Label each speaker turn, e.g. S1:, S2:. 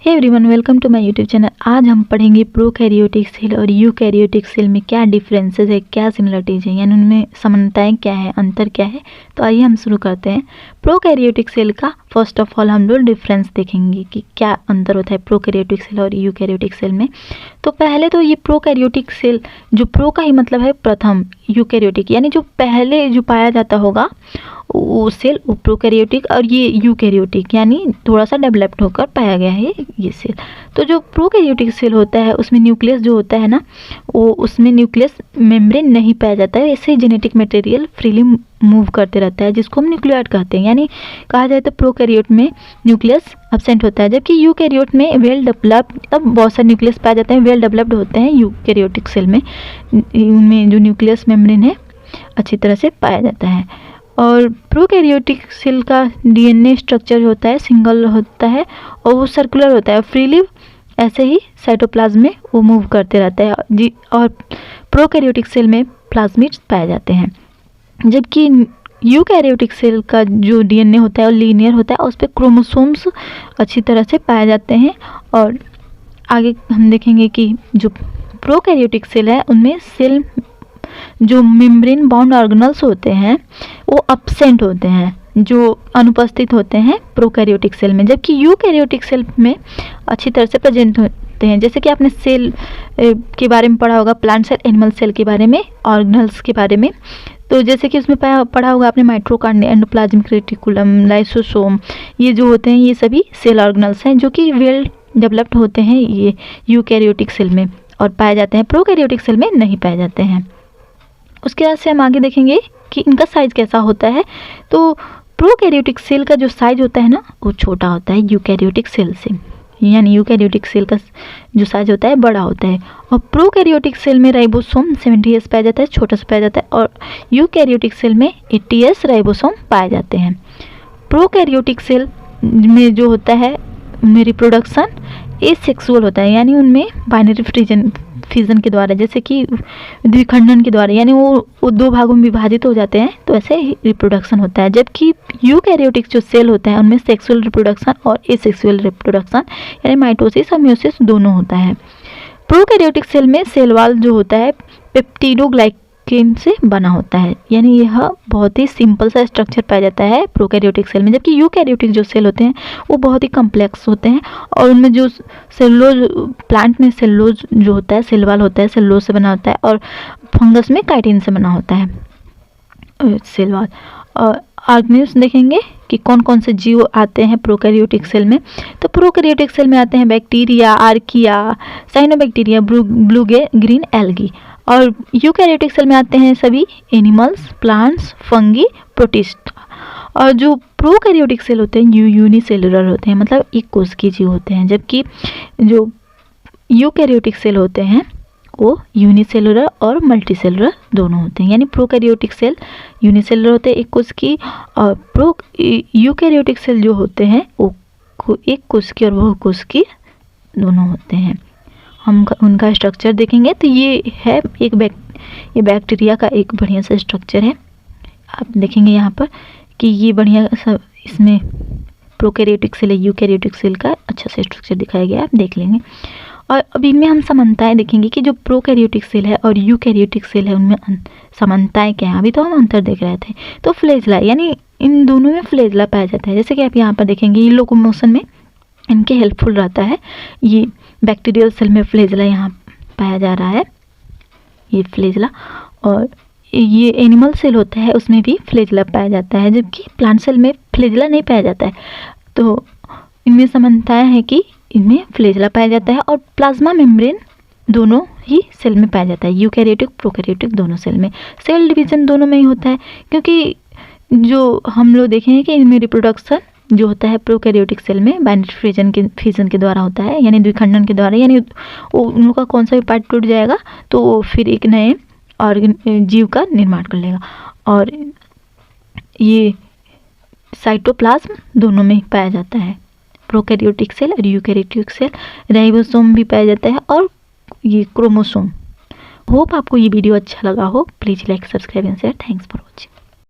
S1: Hey everyone, welcome to my YouTube channel. आज हम पढ़ेंगे प्रोकैरियोटिक सेल और यूकैरियोटिक सेल में क्या डिफरेंसेस है, क्या सिमिलरिटीज है, यानी उनमें समानताएं क्या है, अंतर क्या है। तो आइए हम शुरू करते हैं। प्रोकैरियोटिक सेल का फर्स्ट ऑफ ऑल हम लोग डिफरेंस देखेंगे कि क्या अंतर होता है प्रोकैरियोटिक सेल और यूकैरियोटिक सेल में। तो पहले तो ये प्रोकैरियोटिक सेल, जो प्रो का ही मतलब है प्रथम, यूकैरियोटिक यानी जो पहले जो पाया जाता होगा वो सेल वो प्रोकैरियोटिक, और ये यूकैरियोटिक यानी थोड़ा सा डेवलप्ड होकर पाया गया है ये सेल। तो जो प्रोकैरियोटिक सेल होता है उसमें न्यूक्लियस जो होता है ना, वो उसमें न्यूक्लियस मेम्ब्रेन नहीं पाया जाता है, ऐसे ही जेनेटिक मटेरियल फ्रीली मूव करते रहता है, जिसको हम न्यूक्लियोइड कहते हैं। यानी कहा जाए तो प्रोकैरियोट में न्यूक्लियस एब्सेंट होता है, जबकि यूकैरियोट में वेल डेवलप्ड, तब बहुत सारे न्यूक्लियस पाए जाते हैं, वेल डेवलप्ड होते हैं यूकैरियोटिक सेल में। उनमें जो न्यूक्लियस मेम्ब्रेन है अच्छी तरह से पाया जाता है। और प्रोकैरियोटिक सेल का डीएनए स्ट्रक्चर होता है सिंगल होता है और वो सर्कुलर होता है, फ्रीली ऐसे ही साइटोप्लाज्म में वो मूव करते रहता है जी। और प्रोकैरियोटिक सेल में प्लाज्मिड्स पाए जाते हैं, जबकि यूकैरियोटिक सेल का जो डीएनए होता है वो लीनियर होता है और उस पर क्रोमोसोम्स अच्छी तरह से पाए जाते हैं। और आगे हम देखेंगे कि जो प्रोकैरियोटिक सेल है उनमें सेल जो मेम्ब्रेन बाउंड ऑर्गेनल्स होते हैं वो एब्सेंट होते हैं, जो अनुपस्थित होते हैं प्रोकैरियोटिक सेल में, जबकि यूकैरियोटिक सेल में अच्छी तरह से प्रेजेंट होते हैं। जैसे कि आपने सेल के बारे में पढ़ा होगा, प्लांट सेल, एनिमल सेल के बारे में, ऑर्गेनल्स के बारे में। तो जैसे कि उसमें पढ़ा होगा आपने माइटोकॉन्ड्रिया, एंडोप्लाज्मिक रेटिकुलम, लाइसोसोम, ये जो होते हैं ये सभी सेल ऑर्गेनल्स हैं जो कि वेल डेवलप्ड होते हैं ये यूकैरियोटिक सेल में और पाए जाते हैं, प्रोकैरियोटिक सेल में नहीं पाए जाते हैं। उसके बाद से हम आगे देखेंगे कि इनका साइज कैसा होता है। तो प्रोकैरियोटिक सेल का जो साइज होता है ना वो छोटा होता है यूकैरियोटिक सेल से, यानी यूकैरियोटिक सेल का जो साइज होता है बड़ा होता है। और प्रोकैरियोटिक सेल में राइबोसोम 70S पाया जाता है, छोटा सा पाया जाता है, और यूकैरियोटिक सेल में 80S राइबोसोम पाए जाते हैं। प्रोकैरियोटिक सेल में जो होता है उनमें रिप्रोडक्शन एसेक्सुअल होता है, यानी उनमें बाइनरी फिजन के द्वारा, जैसे कि द्विखंडन के द्वारा, यानी वो दो भागों में विभाजित हो जाते हैं, तो ऐसे रिप्रोडक्शन होता है। जबकि यूकैरियोटिक जो सेल होता है उनमें सेक्सुअल रिप्रोडक्शन और एसेक्सुअल रिप्रोडक्शन यानी माइटोसिस और म्यूसिस दोनों होता है। प्रोकैरियोटिक सेल में सेल वॉल जो होता है पेप्टिडोग्लाइकेन से बना होता है, यानी यह बहुत ही सिंपल सा स्ट्रक्चर पाया जाता है प्रोकैरियोटिक सेल में, जबकि यूकैरियोटिक जो सेल होते हैं वो बहुत ही कम्प्लेक्स होते हैं और उनमें जो सेलुलोज, प्लांट में सेलुलोज जो होता है, सेल वॉल होता है, सेलुलोज से बना होता है, और फंगस में काइटिन से बना होता है सेल वॉल। और ऑर्गेनिज्म देखेंगे कि कौन कौन से जीव आते हैं प्रोकैरियोटिक सेल में। तो प्रोकैरियोटिक सेल में आते हैं bacteria, archaea, cyanobacteria, blue green algae. और यूकैरियोटिक सेल में आते हैं सभी एनिमल्स, प्लांट्स, फंगी, प्रोटिस्ट। और जो प्रोकैरियोटिक सेल होते हैं यूनिसेलुलर होते हैं, मतलब एक कोशिकीय जीव होते हैं, जबकि जो यूकैरियोटिक सेल होते हैं वो यूनिसेलुलर और मल्टीसेलुलर दोनों होते हैं। यानी प्रोकैरियोटिक सेल यूनिसेलुलर होते हैं, एक कोशिकीय, और यूकैरियोटिक सेल जो होते हैं वो एक कोशिकीय और बहुकोशिकीय दोनों होते हैं। हम उनका स्ट्रक्चर देखेंगे तो ये है ये बैक्टीरिया का एक बढ़िया सा स्ट्रक्चर है। आप देखेंगे यहाँ पर कि ये बढ़िया सा इसमें प्रोकैरियोटिक सेल, यूकैरियोटिक सेल का अच्छा सा स्ट्रक्चर दिखाया गया है, आप देख लेंगे। और अब इनमें हम समानताएं देखेंगे कि जो प्रोकैरियोटिक सेल है और यूकैरियोटिक सेल है उनमें समानताएं क्या है। अभी तो हम अंतर देख रहे थे। तो फ्लेजला, यानी इन दोनों में फ्लेजला पाया जाता है, जैसे कि आप यहाँ पर देखेंगे ये लोकोमोशन में इनके हेल्पफुल रहता है। ये बैक्टीरियल सेल में फ्लेजला यहाँ पाया जा रहा है, ये फ्लेजला। और ये एनिमल सेल होता है उसमें भी फ्लेजला पाया जाता है, जबकि प्लांट सेल में फ्लेजला नहीं पाया जाता है। तो इनमें समानताएं हैं कि इनमें फ्लेजला पाया जाता है और प्लाज्मा मेम्ब्रेन दोनों ही सेल में पाया जाता है, यूकैरियोटिक प्रोकैरियोटिक दोनों सेल में। सेल डिवीजन दोनों में ही होता है, क्योंकि जो हम लोग देखे हैं कि इनमें रिप्रोडक्शन जो होता है प्रोकैरियोटिक सेल में बाइनरी फिजन के द्वारा होता है, यानी द्विखंडन के द्वारा, यानी उन लोग का कौन सा भी पार्ट टूट जाएगा तो वो फिर एक नए जीव का निर्माण कर लेगा। और ये साइटोप्लाज्म दोनों में पाया जाता है, प्रोकैरियोटिक सेल और यूकैरियोटिक सेल। राइबोसोम भी पाया जाता है और ये क्रोमोसोम। होप आपको ये वीडियो अच्छा लगा हो। Please like, subscribe and share. Thanks for watching.